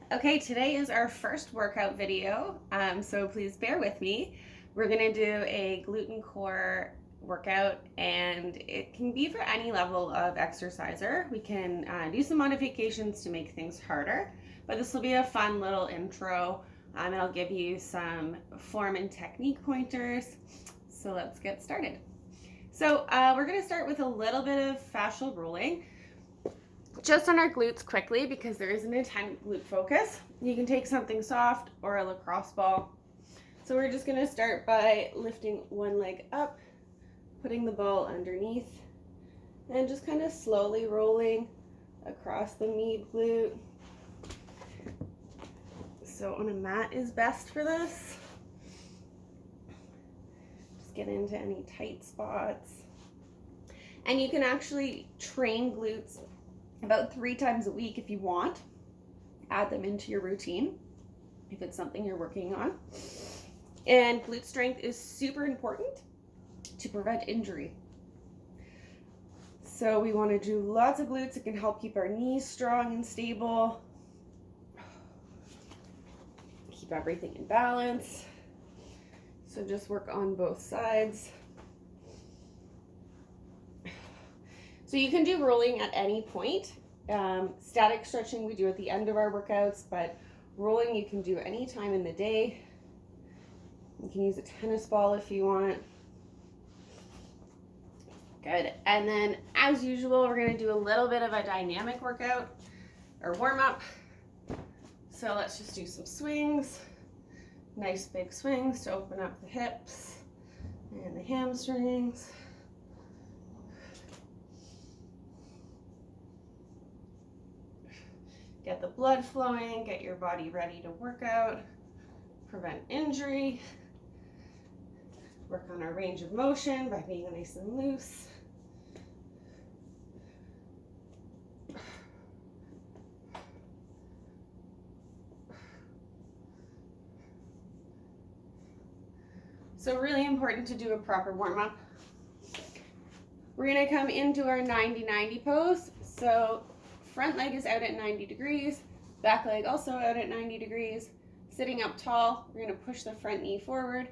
Okay, today is our first workout video, so please bear with me. We're gonna do a gluten core workout, and it can be for any level of exerciser. We can do some modifications to make things harder, but this will be a fun little intro, and I'll give you some form and technique pointers. So let's get started. So we're gonna start with a little bit of fascial rolling. Just on our glutes quickly, because there is an intense glute focus. You can take something soft or a lacrosse ball. So we're just going to start by lifting one leg up, putting the ball underneath, and just kind of slowly rolling across the mid glute. So on a mat is best for this. Just get into any tight spots. And you can actually train glutes about 3 times a week if you want. Add them into your routine if it's something you're working on. And glute strength is super important to prevent injury. So we want to do lots of glutes. It can help keep our knees strong and stable. Keep everything in balance. So just work on both sides. So you can do rolling at any point. Static stretching we do at the end of our workouts, but rolling you can do any time in the day. You can use a tennis ball if you want. Good. And then as usual, we're going to do a little bit of a dynamic workout or warm up. So let's just do some swings. Nice big swings to open up the hips and the hamstrings. Get the blood flowing, get your body ready to work out, prevent injury, work on our range of motion by being nice and loose. So really important to do a proper warm-up. We're gonna come into our 90-90 pose. So front leg is out at 90 degrees, back leg also out at 90 degrees. Sitting up tall, we're going to push the front knee forward,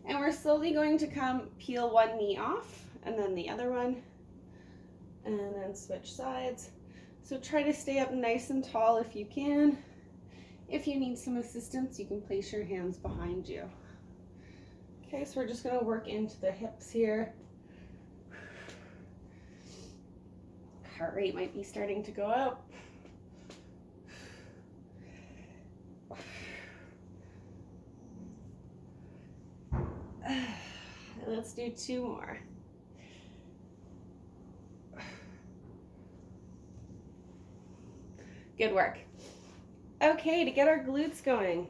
and we're slowly going to come peel one knee off, and then the other one, and then switch sides. So try to stay up nice and tall if you can. If you need some assistance, you can place your hands behind you. Okay, so we're just going to work into the hips here. Heart rate might be starting to go up. Let's do 2 more. Good work. Okay, to get our glutes going,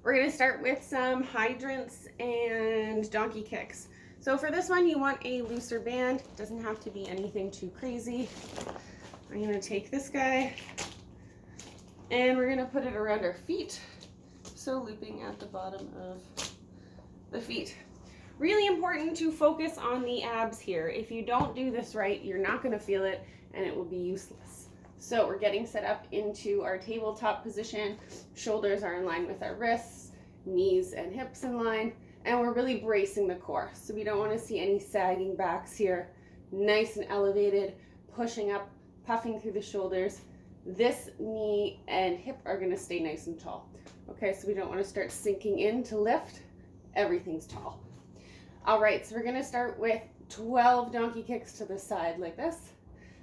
we're going to start with some hydrants and donkey kicks. So for this one, you want a looser band. It doesn't have to be anything too crazy. I'm going to take this guy, and we're going to put it around our feet. So looping at the bottom of the feet. Really important to focus on the abs here. If you don't do this right, you're not going to feel it, and it will be useless. So we're getting set up into our tabletop position. Shoulders are in line with our wrists, knees and hips in line. And we're really bracing the core. So we don't want to see any sagging backs here. Nice and elevated, pushing up, puffing through the shoulders. This knee and hip are going to stay nice and tall. Okay, so we don't want to start sinking in to lift. Everything's tall. All right, so we're going to start with 12 donkey kicks to the side like this.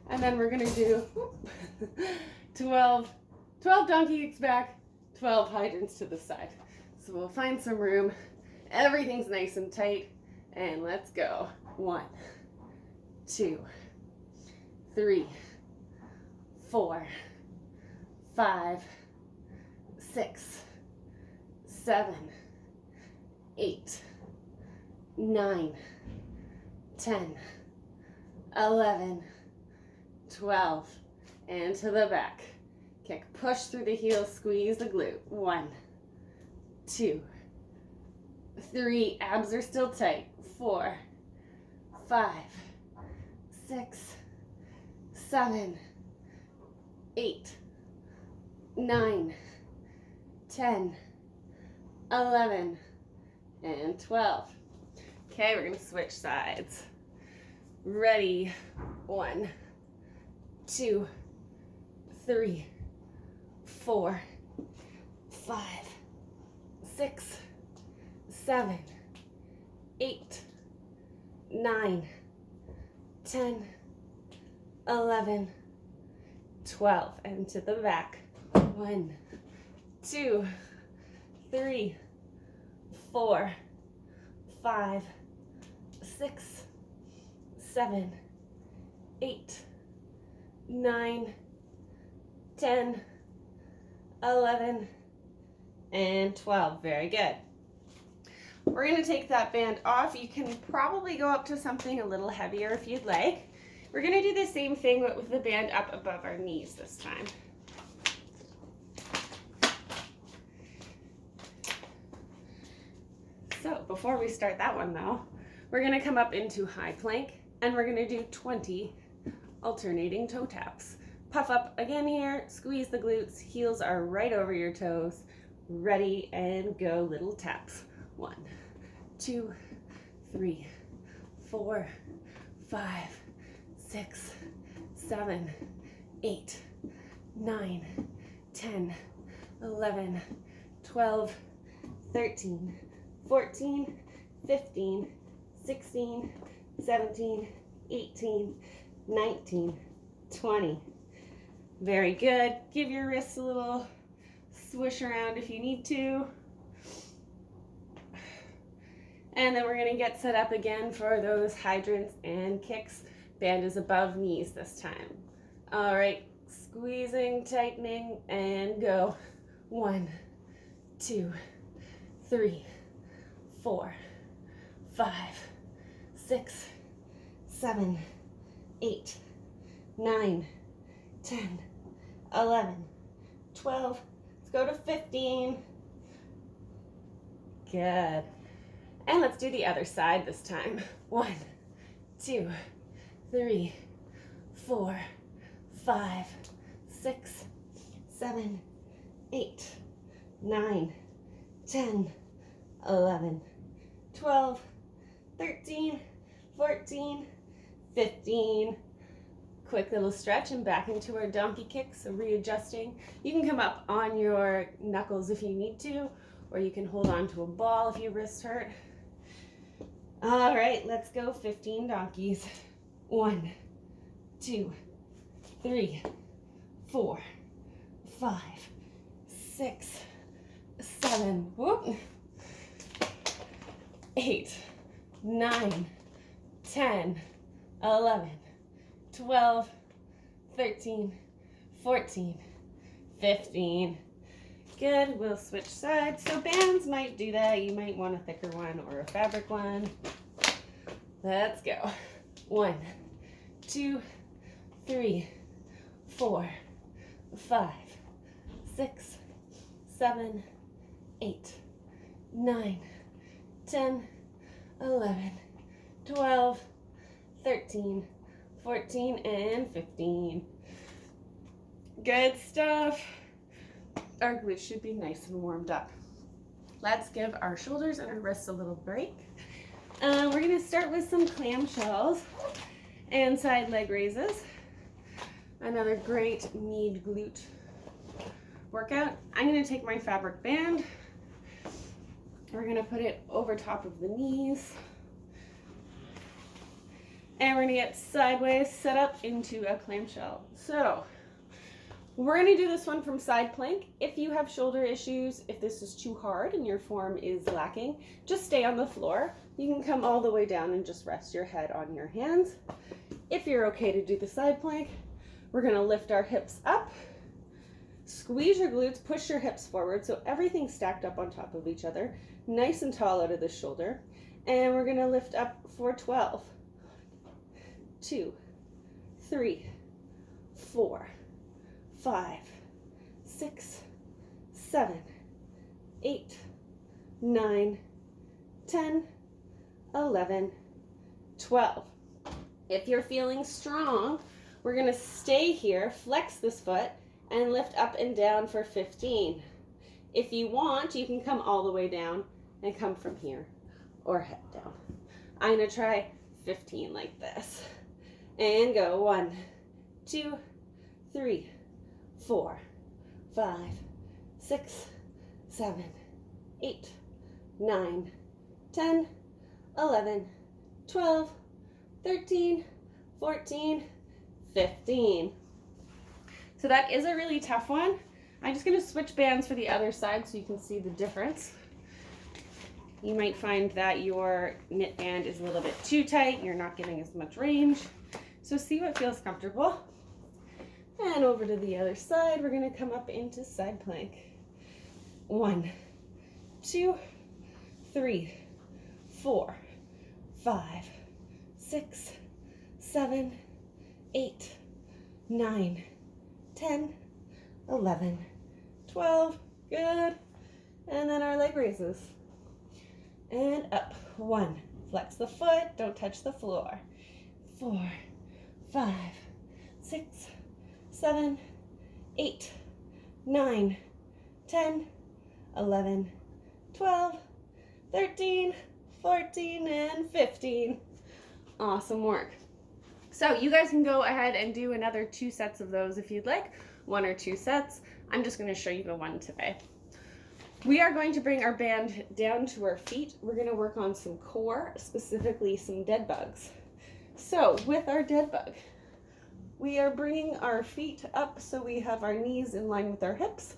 And then we're going to do 12 donkey kicks back, 12 hydrants to the side. So we'll find some room. Everything's nice and tight, and let's go. 1, 2, 3, 4, 5, 6, 7, 8, 9, 10, 11, 12, and to the back. Kick, push through the heels, squeeze the glute. 1, 2, 3, abs are still tight. 4, 5, 6, 7, 8, 9, 10, 11, and 12. Okay, we're gonna switch sides. Ready, 1, 2, 3, 4, 5, 6, 7, 8, 9, 10, 11, 12, and to the back. 1, 2, 3, 4, 5, 6, 7, 8, 9, 10, 11, and 12. Very good. We're going to take that band off. You can probably go up to something a little heavier if you'd like. We're going to do the same thing but with the band up above our knees this time. So before we start that one though, we're going to come up into high plank and we're going to do 20 alternating toe taps. Puff up again here, squeeze the glutes, heels are right over your toes. Ready and go, little taps. 1, 2, 3, 4, 5, 6, 7, 8, 9, 10, 11, 12, 13, 14, 15, 16, 17, 18, 19, 20. Very good. Give your wrists a little swish around if you need to. And then we're going to get set up again for those hydrants and kicks. Band is above knees this time. All right, squeezing, tightening, and go. 1, 2, 3, 4, 5, 6, 7, 8, 9, 10, 11, 12. Let's go to 15. Good. And let's do the other side this time. 1, 2, 3, 4, 5, 6, 7, 8, 9, 10, 11, 12, 13, 14, 15. Quick little stretch and back into our donkey kick, so readjusting. You can come up on your knuckles if you need to, or you can hold on to a ball if your wrists hurt. All right, let's go 15 donkeys. 1, 2, 3, 4, 5, 6, 7, whoop, 8, 9, 10, 11, 12, 13, 14, 15. Good, we'll switch sides. So bands might do that. You might want a thicker one or a fabric one. Let's go. 1, 2, 3, 4, 5, 6, 7, 8, 9, 10, 11, 12, 13, 14, and 15. Good stuff. Our glutes should be nice and warmed up. Let's give our shoulders and our wrists a little break. We're going to start with some clamshells and side leg raises. Another great knee glute workout. I'm going to take my fabric band. We're going to put it over top of the knees. And we're going to get sideways set up into a clamshell. So we're going to do this one from side plank. If you have shoulder issues, if this is too hard and your form is lacking, just stay on the floor. You can come all the way down and just rest your head on your hands. If you're okay to do the side plank, we're going to lift our hips up, squeeze your glutes, push your hips forward so everything's stacked up on top of each other, nice and tall out of the shoulder. And we're going to lift up for 12. 2, 3, 4, 5, 6, 7, 8, 9, 10, 11, 12. If you're feeling strong, we're going to stay here, flex this foot, and lift up and down for 15. If you want, you can come all the way down and come from here or head down. I'm going to try 15 like this. And go 1, 2, 3, 4, 5, 6, 7, 8, 9, 10, 11, 12, 13, 14, 15. So that is a really tough one. I'm just going to switch bands for the other side so you can see the difference. You might find that your knit band is a little bit too tight. You're not getting as much range. So see what feels comfortable. And over to the other side, we're going to come up into side plank. 1, 2, 3, 4, 5, 6, 7, 8, 9, 10, 11, 12, good. And then our leg raises. And up, 1, flex the foot, don't touch the floor. 4, 5, 6, 7, 8, 9, 10, 11, 12, 13, 14, and 15. Awesome work. So you guys can go ahead and do another 2 sets of those if you'd like, 1 or 2 sets. I'm just going to show you the one today. We are going to bring our band down to our feet. We're going to work on some core, specifically some dead bugs. So with our dead bug, we are bringing our feet up so we have our knees in line with our hips.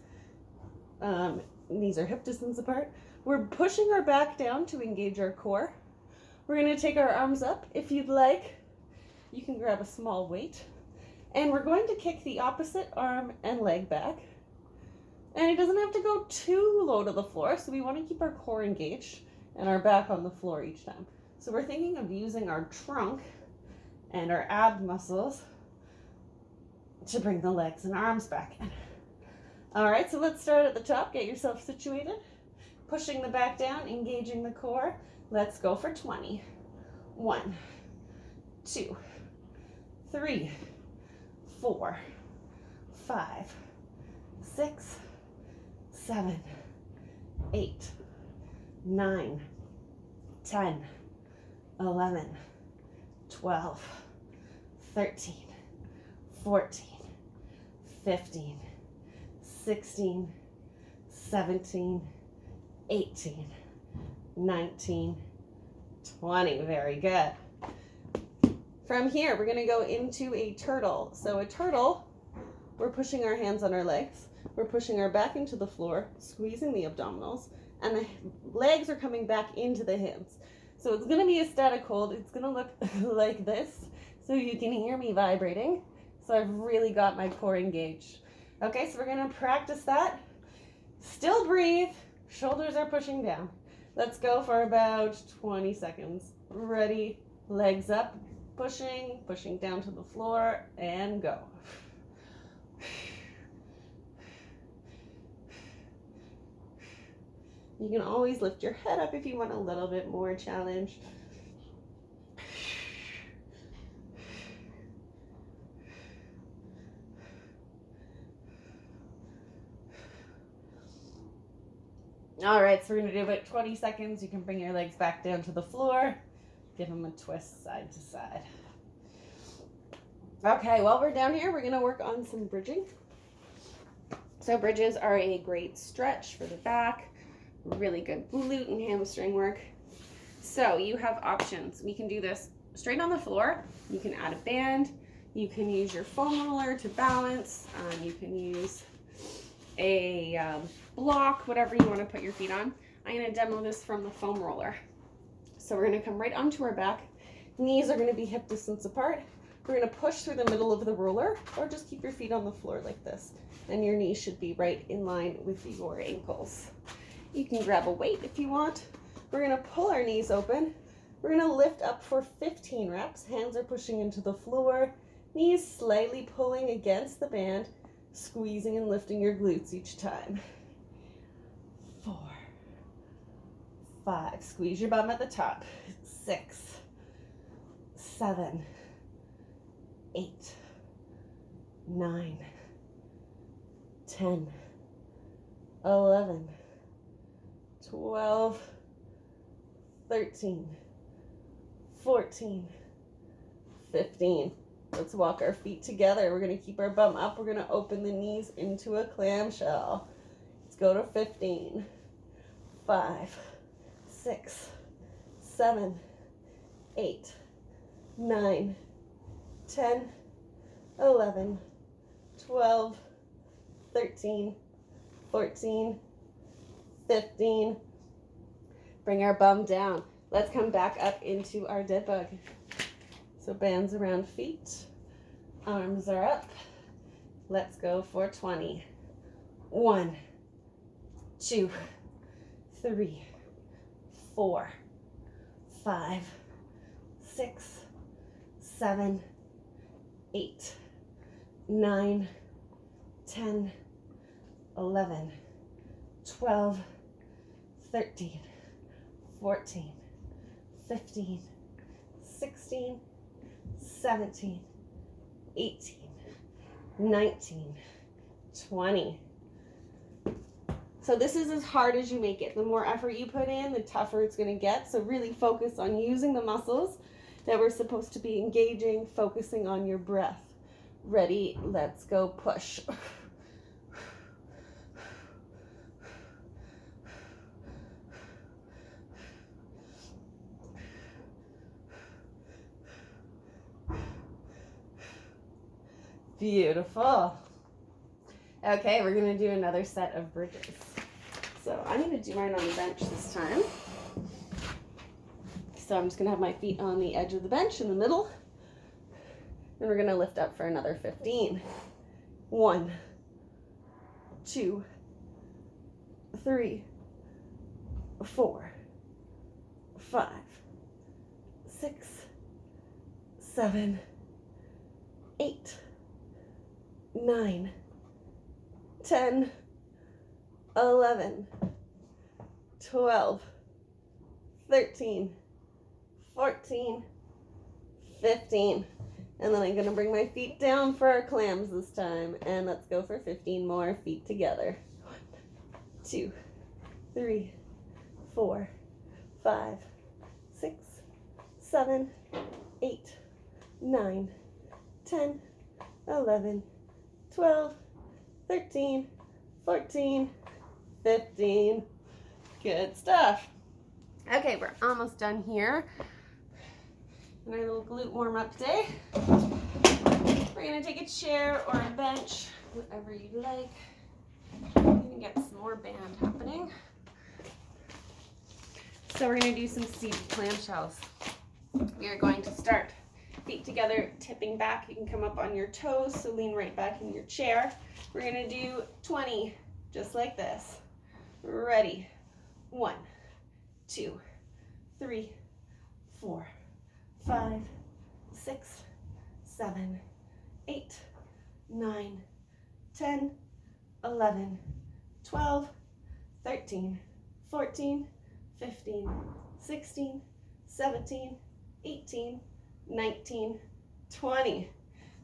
Knees are hip distance apart. We're pushing our back down to engage our core. We're going to take our arms up. If you'd like, you can grab a small weight. And we're going to kick the opposite arm and leg back. And it doesn't have to go too low to the floor, so we want to keep our core engaged and our back on the floor each time. So we're thinking of using our trunk and our ab muscles to bring the legs and arms back in. All right, so let's start at the top. Get yourself situated. Pushing the back down, engaging the core. Let's go for 20. 1, 2, 3, 4, 5, 6, 7, 8, 9, 10, 11, 12, 13, 14, 15, 16, 17, 18, 19, 20. Very good. From here, we're going to go into a turtle. So a turtle, we're pushing our hands on our legs. We're pushing our back into the floor, squeezing the abdominals, and the legs are coming back into the hips. So it's going to be a static hold. It's going to look like this, so you can hear me vibrating. So I've really got my core engaged. Okay, so we're going to practice that. Still breathe. Shoulders are pushing down. Let's go for about 20 seconds. Ready, legs up, pushing down to the floor, and go. You can always lift your head up if you want a little bit more challenge. All right, so we're going to do about 20 seconds. You can bring your legs back down to the floor. Give them a twist side to side. Okay, while we're down here, we're going to work on some bridging. So bridges are a great stretch for the back. Really good glute and hamstring work. So you have options. We can do this straight on the floor. You can add a band. You can use your foam roller to balance. You can use a block, whatever you want to put your feet on. I'm going to demo this from the foam roller. So we're going to come right onto our back. Knees are going to be hip distance apart. We're going to push through the middle of the roller, or just keep your feet on the floor like this. And your knees should be right in line with your ankles. You can grab a weight if you want. We're going to pull our knees open. We're going to lift up for 15 reps. Hands are pushing into the floor. Knees slightly pulling against the band, squeezing and lifting your glutes each time. 4, 5, squeeze your bum at the top. 6, 7, 8, 9, 10, 11, 12, 13, 14, 15. Let's walk our feet together. We're going to keep our bum up. We're going to open the knees into a clamshell. Let's go to 15. 5, 6, 7, 8, 9, 10, 11, 12, 13, 14, 15. Bring our bum down. Let's come back up into our dead bug. So bands around feet, arms are up. Let's go for 20. 1, 2, 3, 4, 5, 6, 7, 8, 9, 10, 11, 12, 13, 14, 15, 16, 17, 18, 19, 20. So this is as hard as you make it. The more effort you put in, the tougher it's going to get. So really focus on using the muscles that we're supposed to be engaging, focusing on your breath. Ready? Let's go push. Beautiful. Okay, we're going to do another set of bridges. So I'm going to do mine on the bench this time. So I'm just going to have my feet on the edge of the bench in the middle. And we're going to lift up for another 15. 1, 2, 3, 4, 5, 6, 7, 8, 9, 10, 11, 12, 13, 14, 15. And then I'm going to bring my feet down for our clams this time. And let's go for 15 more feet together. 1, 2, 3, 4, 5, 6, 7, 8, 9, 10, 11, 12, 13, 14, 15. Good stuff. Okay, we're almost done here. And our little glute warm-up day. We're going to take a chair or a bench, whatever you like. We're going to get some more band happening. So we're going to do some seated clamshells. We are going to start feet together, tipping back. You can come up on your toes, so lean right back in your chair. We're going to do 20, just like this. Ready. 1, 2, 3, 4, 5, 6, 7, 8, 9, 10, 11, 12, 13, 14, 15, 16, 17, 18, 19, 20.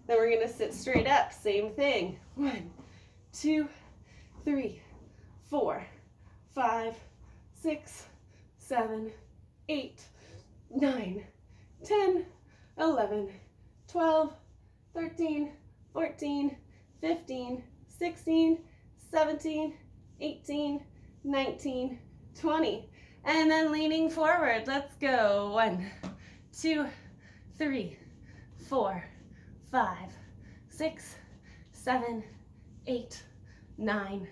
Then we're going to sit straight up. Same thing. 1, 2, 3, 4, 5, 6, 7, 8, 9, 10, 11, 12, 13, 14, 15, 16, 17, 18, 19, 20. And then leaning forward. Let's go. 1, 2, 3, 4, 5, 6, 7, 8, 9,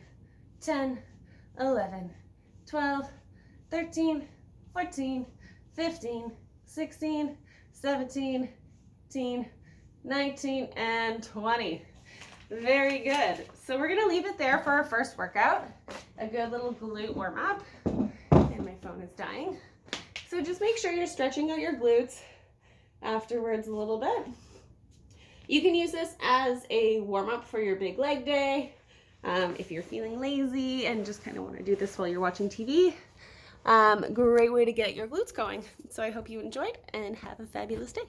10, 11, 12, 13, 14, 15, 16, 17, 18, 19, and 20. Very good. So we're going to leave it there for our first workout. A good little glute warm up. And my phone is dying. So just make sure you're stretching out your glutes afterwards a little bit. You can use this as a warm up for your big leg day. If you're feeling lazy and just kind of want to do this while you're watching TV. Great way to get your glutes going. So I hope you enjoyed and have a fabulous day.